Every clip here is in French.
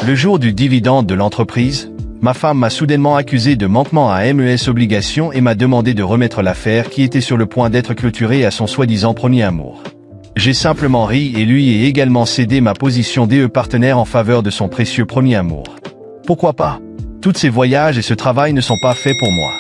Le jour du dividende de l'entreprise, ma femme m'a soudainement accusé de manquement à mes obligations et m'a demandé de remettre l'affaire qui était sur le point d'être clôturée à son soi-disant premier amour. J'ai simplement ri et lui ai également cédé ma position DE partenaire en faveur de son précieux premier amour. Pourquoi pas? Tous ces voyages et ce travail ne sont pas faits pour moi.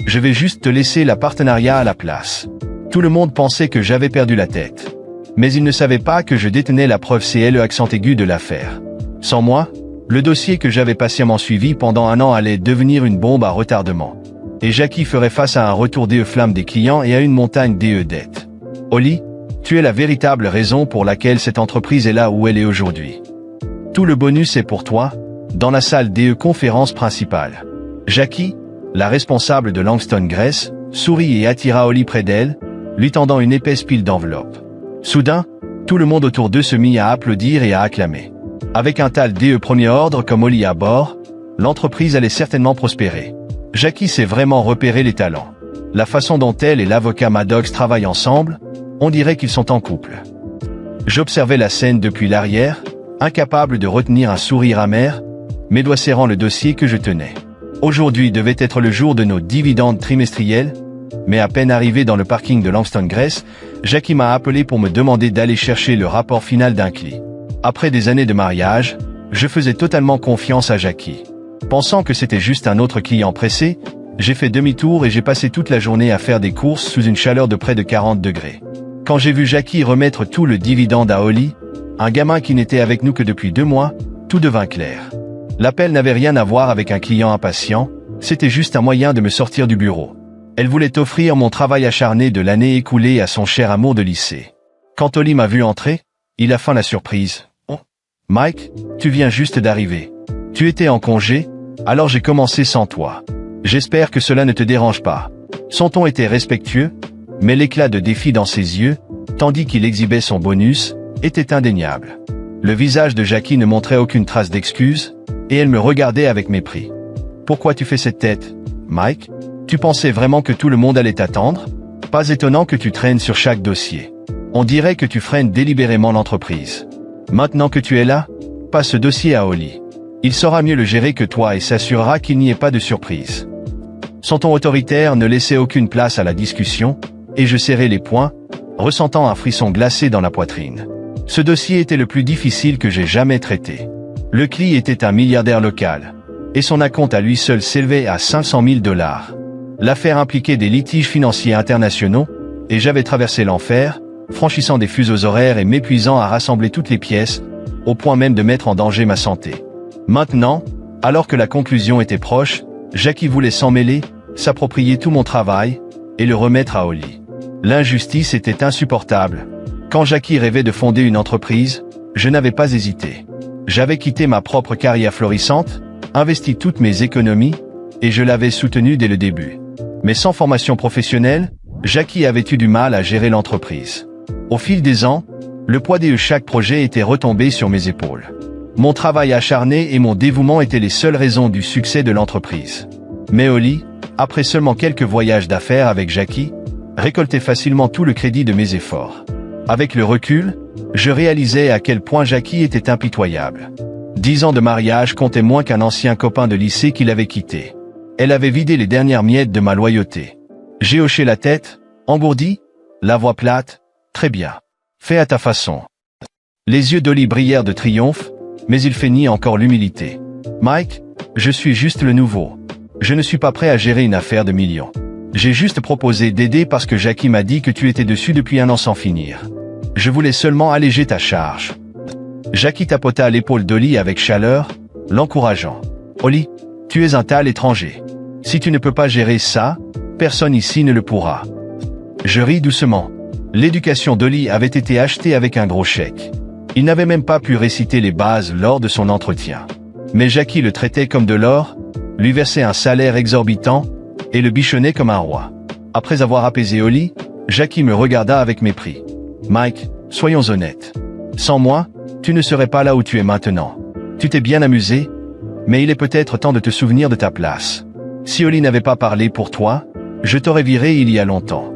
Je vais juste te laisser la partenariat à la place. Tout le monde pensait que j'avais perdu la tête. Mais ils ne savaient pas que je détenais la preuve CL accent aigu de l'affaire. Sans moi, le dossier que j'avais patiemment suivi pendant un an allait devenir une bombe à retardement. Et Jackie ferait face à un retour DE flamme des clients et à une montagne DE dettes. Holly, tu es la véritable raison pour laquelle cette entreprise est là où elle est aujourd'hui. Tout le bonus est pour toi, dans la salle DE conférence principale. Jackie, la responsable de Langston Gress, sourit et attira Holly près d'elle, lui tendant une épaisse pile d'enveloppes. Soudain, tout le monde autour d'eux se mit à applaudir et à acclamer. Avec un tal DE premier ordre comme Holly à bord, l'entreprise allait certainement prospérer. Jackie sait vraiment repérer les talents. La façon dont elle et l'avocat Maddox travaillent ensemble, on dirait qu'ils sont en couple. J'observais la scène depuis l'arrière, incapable de retenir un sourire amer, mes doigts serrant le dossier que je tenais. Aujourd'hui devait être le jour de nos dividendes trimestriels, mais à peine arrivé dans le parking de Langston Gress, Jackie m'a appelé pour me demander d'aller chercher le rapport final d'un CLI. Après des années de mariage, je faisais totalement confiance à Jackie. Pensant que c'était juste un autre client pressé, j'ai fait demi-tour et j'ai passé toute la journée à faire des courses sous une chaleur de près de 40 degrés. Quand j'ai vu Jackie remettre tout le dividende à Holly, un gamin qui n'était avec nous que depuis 2 mois, tout devint clair. L'appel n'avait rien à voir avec un client impatient, c'était juste un moyen de me sortir du bureau. Elle voulait offrir mon travail acharné de l'année écoulée à son cher amour de lycée. Quand Holly m'a vu entrer, il a feint la surprise. « Oh, Mike, tu viens juste d'arriver. Tu étais en congé, alors j'ai commencé sans toi. J'espère que cela ne te dérange pas. » Son ton était respectueux, mais l'éclat de défi dans ses yeux, tandis qu'il exhibait son bonus, était indéniable. Le visage de Jackie ne montrait aucune trace d'excuse, et elle me regardait avec mépris. « Pourquoi tu fais cette tête, Mike? Tu pensais vraiment que tout le monde allait t'attendre? Pas étonnant que tu traînes sur chaque dossier. On dirait que tu freines délibérément l'entreprise. Maintenant que tu es là, passe ce dossier à Holly. Il saura mieux le gérer que toi et s'assurera qu'il n'y ait pas de surprise. » Son ton autoritaire ne laissait aucune place à la discussion, et je serrai les poings, ressentant un frisson glacé dans la poitrine. Ce dossier était le plus difficile que j'ai jamais traité. Le CLI était un milliardaire local, et son acompte à lui seul s'élevait à 500 000 $. L'affaire impliquait des litiges financiers internationaux, et j'avais traversé l'enfer, franchissant des fuseaux horaires et m'épuisant à rassembler toutes les pièces, au point même de mettre en danger ma santé. Maintenant, alors que la conclusion était proche, Jackie voulait s'en mêler, s'approprier tout mon travail, et le remettre à Holly. L'injustice était insupportable. Quand Jackie rêvait de fonder une entreprise, je n'avais pas hésité. J'avais quitté ma propre carrière florissante, investi toutes mes économies, et je l'avais soutenu dès le début. Mais sans formation professionnelle, Jackie avait eu du mal à gérer l'entreprise. Au fil des ans, le poids de chaque projet était retombé sur mes épaules. Mon travail acharné et mon dévouement étaient les seules raisons du succès de l'entreprise. Mais Holly, après seulement quelques voyages d'affaires avec Jackie, récoltait facilement tout le crédit de mes efforts. Avec le recul, je réalisais à quel point Jackie était impitoyable. 10 ans de mariage comptaient moins qu'un ancien copain de lycée qui l'avait quitté. Elle avait vidé les dernières miettes de ma loyauté. J'ai hoché la tête, engourdi, la voix plate, « Très bien. Fais à ta façon. » Les yeux d'Holly brillèrent de triomphe, mais il feignit encore l'humilité. « Mike, je suis juste le nouveau. Je ne suis pas prêt à gérer une affaire de millions. J'ai juste proposé d'aider parce que Jackie m'a dit que tu étais dessus depuis un an sans finir. Je voulais seulement alléger ta charge. » Jackie tapota l'épaule d'Holly avec chaleur, l'encourageant. « Holly, tu es un tal étranger. Si tu ne peux pas gérer ça, personne ici ne le pourra. » Je ris doucement. L'éducation d'Holly avait été achetée avec un gros chèque. Il n'avait même pas pu réciter les bases lors de son entretien. Mais Jackie le traitait comme de l'or, lui versait un salaire exorbitant, et le bichonnait comme un roi. Après avoir apaisé Holly, Jackie me regarda avec mépris. « Mike, soyons honnêtes. Sans moi, tu ne serais pas là où tu es maintenant. Tu t'es bien amusé, mais il est peut-être temps de te souvenir de ta place. Si Holly n'avait pas parlé pour toi, je t'aurais viré il y a longtemps. »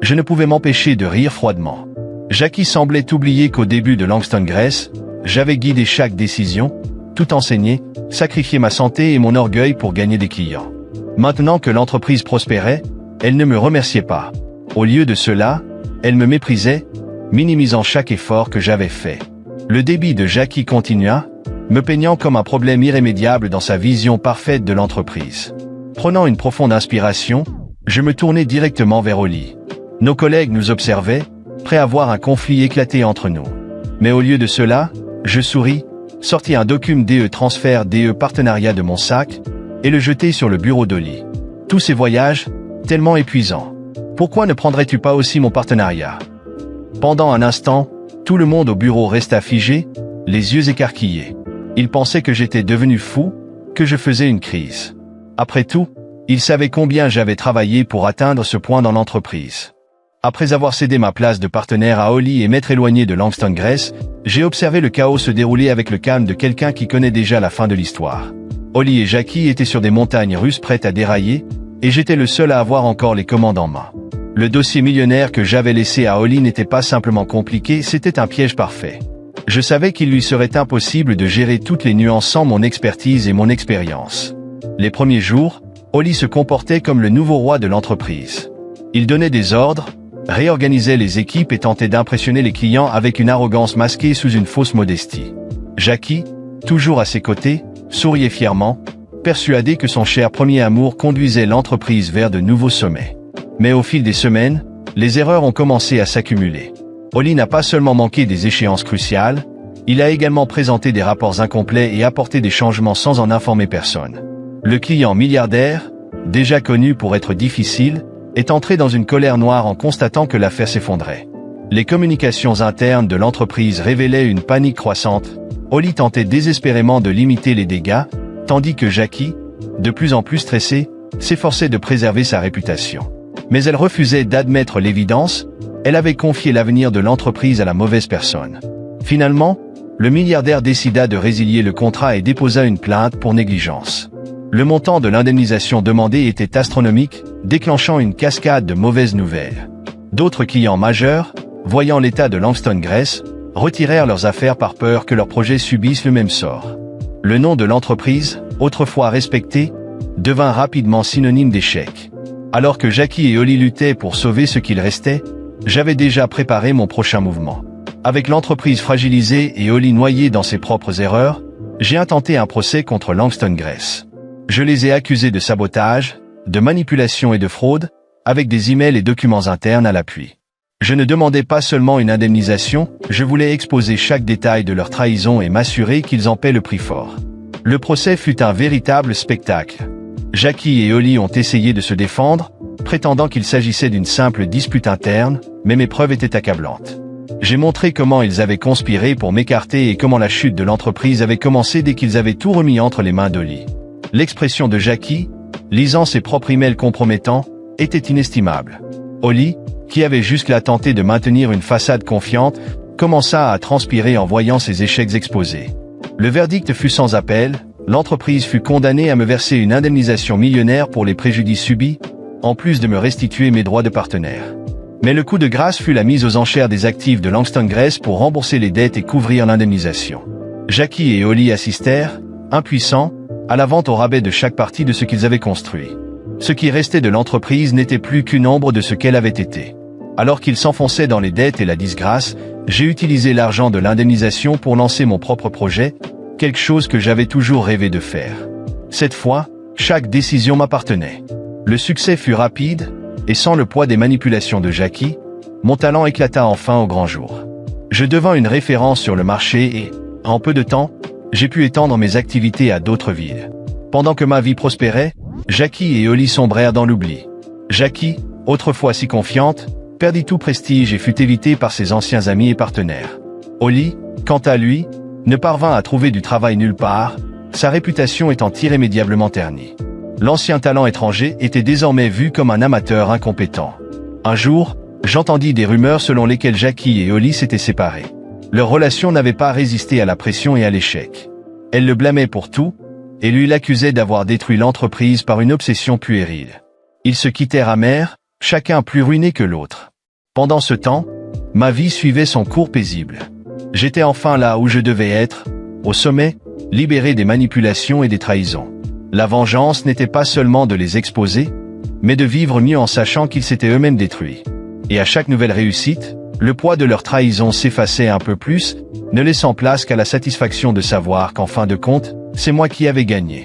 Je ne pouvais m'empêcher de rire froidement. Jackie semblait oublier qu'au début de Langston Gress, j'avais guidé chaque décision, tout enseigner, sacrifier ma santé et mon orgueil pour gagner des clients. Maintenant que l'entreprise prospérait, elle ne me remerciait pas. Au lieu de cela, elle me méprisait, minimisant chaque effort que j'avais fait. Le débit de Jackie continua, me peignant comme un problème irrémédiable dans sa vision parfaite de l'entreprise. Prenant une profonde inspiration, je me tournai directement vers Oli. Nos collègues nous observaient, prêts à voir un conflit éclater entre nous. Mais au lieu de cela, je souris, sortis un document DE transfert DE partenariat de mon sac, et le jetai sur le bureau d'Oli. Tous ces voyages, tellement épuisants. Pourquoi ne prendrais-tu pas aussi mon partenariat? Pendant un instant, tout le monde au bureau resta figé, les yeux écarquillés. Ils pensaient que j'étais devenu fou, que je faisais une crise. Après tout, ils savaient combien j'avais travaillé pour atteindre ce point dans l'entreprise. Après avoir cédé ma place de partenaire à Oli et m'être éloigné de Langston Grace, j'ai observé le chaos se dérouler avec le calme de quelqu'un qui connaît déjà la fin de l'histoire. Oli et Jackie étaient sur des montagnes russes prêtes à dérailler, et j'étais le seul à avoir encore les commandes en main. Le dossier millionnaire que j'avais laissé à Oli n'était pas simplement compliqué, c'était un piège parfait. Je savais qu'il lui serait impossible de gérer toutes les nuances sans mon expertise et mon expérience. Les premiers jours, Oli se comportait comme le nouveau roi de l'entreprise. Il donnait des ordres, réorganisait les équipes et tentait d'impressionner les clients avec une arrogance masquée sous une fausse modestie. Jackie, toujours à ses côtés, souriait fièrement, persuadé que son cher premier amour conduisait l'entreprise vers de nouveaux sommets. Mais au fil des semaines, les erreurs ont commencé à s'accumuler. Oli n'a pas seulement manqué des échéances cruciales, il a également présenté des rapports incomplets et apporté des changements sans en informer personne. Le client milliardaire, déjà connu pour être difficile, est entré dans une colère noire en constatant que l'affaire s'effondrait. Les communications internes de l'entreprise révélaient une panique croissante. Oli tentait désespérément de limiter les dégâts, tandis que Jackie, de plus en plus stressée, s'efforçait de préserver sa réputation. Mais elle refusait d'admettre l'évidence, elle avait confié l'avenir de l'entreprise à la mauvaise personne. Finalement, le milliardaire décida de résilier le contrat et déposa une plainte pour négligence. Le montant de l'indemnisation demandée était astronomique, déclenchant une cascade de mauvaises nouvelles. D'autres clients majeurs, voyant l'état de Langston Grace, retirèrent leurs affaires par peur que leurs projets subissent le même sort. Le nom de l'entreprise, autrefois respecté, devint rapidement synonyme d'échec. Alors que Jackie et Oli luttaient pour sauver ce qu'il restait, j'avais déjà préparé mon prochain mouvement. Avec l'entreprise fragilisée et Oli noyé dans ses propres erreurs, j'ai intenté un procès contre Langston Grace. Je les ai accusés de sabotage, de manipulation et de fraude, avec des emails et documents internes à l'appui. Je ne demandais pas seulement une indemnisation, je voulais exposer chaque détail de leur trahison et m'assurer qu'ils en paient le prix fort. Le procès fut un véritable spectacle. Jackie et Oli ont essayé de se défendre, prétendant qu'il s'agissait d'une simple dispute interne, mais mes preuves étaient accablantes. J'ai montré comment ils avaient conspiré pour m'écarter et comment la chute de l'entreprise avait commencé dès qu'ils avaient tout remis entre les mains d'Oli. L'expression de Jackie, lisant ses propres emails compromettants, était inestimable. Oli, qui avait jusque-là tenté de maintenir une façade confiante, commença à transpirer en voyant ses échecs exposés. Le verdict fut sans appel, l'entreprise fut condamnée à me verser une indemnisation millionnaire pour les préjudices subis, en plus de me restituer mes droits de partenaire. Mais le coup de grâce fut la mise aux enchères des actifs de Langston Grace pour rembourser les dettes et couvrir l'indemnisation. Jackie et Oli assistèrent, impuissants, à la vente au rabais de chaque partie de ce qu'ils avaient construit. Ce qui restait de l'entreprise n'était plus qu'une ombre de ce qu'elle avait été. Alors qu'ils s'enfonçaient dans les dettes et la disgrâce, j'ai utilisé l'argent de l'indemnisation pour lancer mon propre projet, quelque chose que j'avais toujours rêvé de faire. Cette fois, chaque décision m'appartenait. Le succès fut rapide, et sans le poids des manipulations de Jackie, mon talent éclata enfin au grand jour. Je devins une référence sur le marché et, en peu de temps, j'ai pu étendre mes activités à d'autres villes. Pendant que ma vie prospérait, Jackie et Oli sombrèrent dans l'oubli. Jackie, autrefois si confiante, perdit tout prestige et fut évitée par ses anciens amis et partenaires. Oli, quant à lui, ne parvint à trouver du travail nulle part, sa réputation étant irrémédiablement ternie. L'ancien talent étranger était désormais vu comme un amateur incompétent. Un jour, j'entendis des rumeurs selon lesquelles Jackie et Oli s'étaient séparés. Leur relation n'avait pas résisté à la pression et à l'échec. Elle le blâmait pour tout, et lui l'accusait d'avoir détruit l'entreprise par une obsession puérile. Ils se quittèrent amers, chacun plus ruiné que l'autre. Pendant ce temps, ma vie suivait son cours paisible. J'étais enfin là où je devais être, au sommet, libérés des manipulations et des trahisons. La vengeance n'était pas seulement de les exposer, mais de vivre mieux en sachant qu'ils s'étaient eux-mêmes détruits. Et à chaque nouvelle réussite, le poids de leur trahison s'effaçait un peu plus, ne laissant place qu'à la satisfaction de savoir qu'en fin de compte, c'est moi qui avais gagné.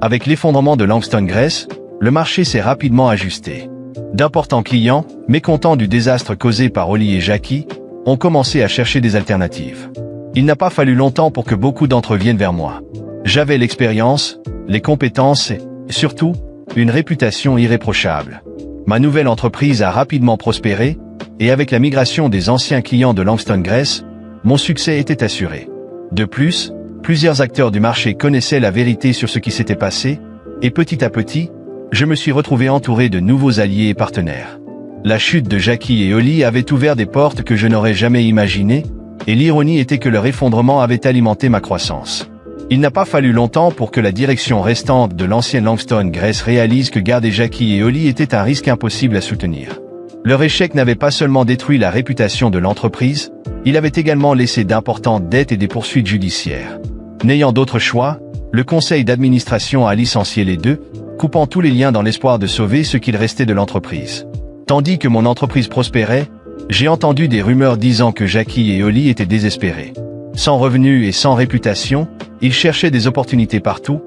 Avec l'effondrement de Langston Grace, le marché s'est rapidement ajusté. D'importants clients, mécontents du désastre causé par Holly et Jackie, ont commencé à chercher des alternatives. Il n'a pas fallu longtemps pour que beaucoup d'entre eux viennent vers moi. J'avais l'expérience, les compétences et, surtout, une réputation irréprochable. Ma nouvelle entreprise a rapidement prospéré, et avec la migration des anciens clients de Langston Grace, mon succès était assuré. De plus, plusieurs acteurs du marché connaissaient la vérité sur ce qui s'était passé, et petit à petit, je me suis retrouvé entouré de nouveaux alliés et partenaires. La chute de Jackie et Holly avait ouvert des portes que je n'aurais jamais imaginées, et l'ironie était que leur effondrement avait alimenté ma croissance. Il n'a pas fallu longtemps pour que la direction restante de l'ancienne Langston Grace réalise que garder Jackie et Holly était un risque impossible à soutenir. Leur échec n'avait pas seulement détruit la réputation de l'entreprise, il avait également laissé d'importantes dettes et des poursuites judiciaires. N'ayant d'autre choix, le conseil d'administration a licencié les deux, coupant tous les liens dans l'espoir de sauver ce qu'il restait de l'entreprise. Tandis que mon entreprise prospérait, j'ai entendu des rumeurs disant que Jackie et Holly étaient désespérés. Sans revenus et sans réputation, ils cherchaient des opportunités partout,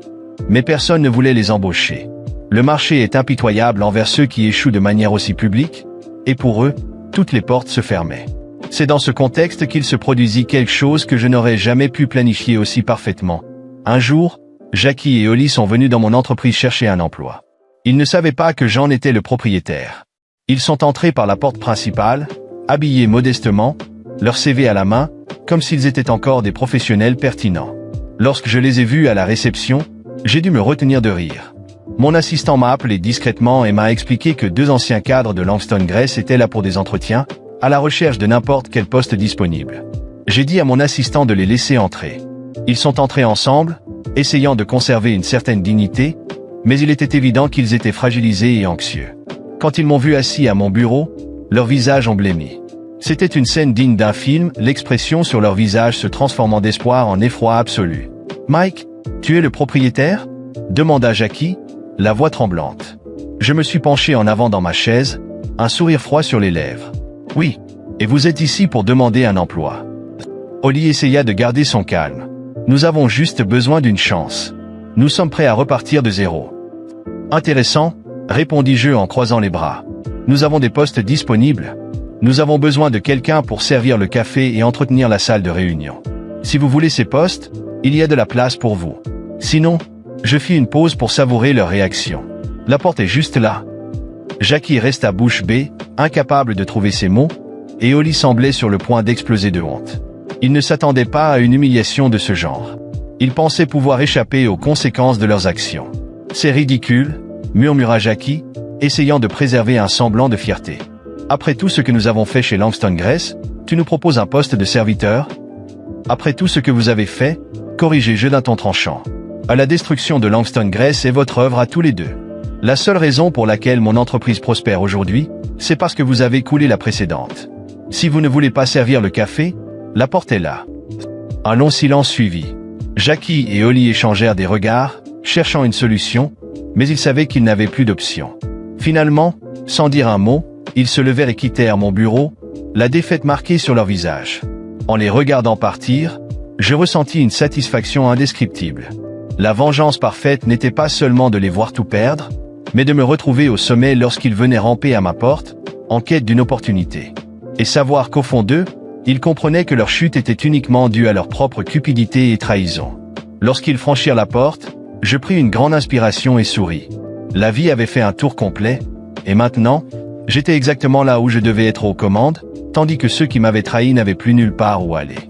mais personne ne voulait les embaucher. Le marché est impitoyable envers ceux qui échouent de manière aussi publique, et pour eux, toutes les portes se fermaient. C'est dans ce contexte qu'il se produisit quelque chose que je n'aurais jamais pu planifier aussi parfaitement. Un jour, Jackie et Holly sont venus dans mon entreprise chercher un emploi. Ils ne savaient pas que j'en étais le propriétaire. Ils sont entrés par la porte principale, habillés modestement, leur CV à la main, comme s'ils étaient encore des professionnels pertinents. Lorsque je les ai vus à la réception, j'ai dû me retenir de rire. Mon assistant m'a appelé discrètement et m'a expliqué que deux anciens cadres de Langston Grace étaient là pour des entretiens, à la recherche de n'importe quel poste disponible. J'ai dit à mon assistant de les laisser entrer. Ils sont entrés ensemble, essayant de conserver une certaine dignité, mais il était évident qu'ils étaient fragilisés et anxieux. Quand ils m'ont vu assis à mon bureau, leurs visages ont blêmi. C'était une scène digne d'un film, l'expression sur leur visage se transformant d'espoir en effroi absolu. « Mike, tu es le propriétaire ?» demanda Jackie, la voix tremblante. Je me suis penché en avant dans ma chaise, un sourire froid sur les lèvres. « Oui, et vous êtes ici pour demander un emploi. » Holly essaya de garder son calme. « Nous avons juste besoin d'une chance. Nous sommes prêts à repartir de zéro. »« Intéressant, » répondis-je en croisant les bras. « Nous avons des postes disponibles. Nous avons besoin de quelqu'un pour servir le café et entretenir la salle de réunion. Si vous voulez ces postes, il y a de la place pour vous. Sinon, je fis une pause pour savourer leur réaction. La porte est juste là. » Jackie resta bouche bée, incapable de trouver ses mots, et Holly semblait sur le point d'exploser de honte. Ils ne s'attendaient pas à une humiliation de ce genre. Ils pensaient pouvoir échapper aux conséquences de leurs actions. « C'est ridicule, » murmura Jackie, essayant de préserver un semblant de fierté. « Après tout ce que nous avons fait chez Langston Grace, tu nous proposes un poste de serviteur ? Après tout ce que vous avez fait, corrigez-je d'un ton tranchant. À la destruction de Langston Grace est votre œuvre à tous les deux. La seule raison pour laquelle mon entreprise prospère aujourd'hui, c'est parce que vous avez coulé la précédente. Si vous ne voulez pas servir le café, la porte est là. » Un long silence suivit. Jackie et Holly échangèrent des regards, cherchant une solution, mais ils savaient qu'ils n'avaient plus d'option. Finalement, sans dire un mot, ils se levèrent et quittèrent mon bureau, la défaite marquée sur leur visage. En les regardant partir, je ressentis une satisfaction indescriptible. La vengeance parfaite n'était pas seulement de les voir tout perdre, mais de me retrouver au sommet lorsqu'ils venaient ramper à ma porte, en quête d'une opportunité. Et savoir qu'au fond d'eux, ils comprenaient que leur chute était uniquement due à leur propre cupidité et trahison. Lorsqu'ils franchirent la porte, je pris une grande inspiration et souris. La vie avait fait un tour complet, et maintenant, j'étais exactement là où je devais être aux commandes, tandis que ceux qui m'avaient trahi n'avaient plus nulle part où aller.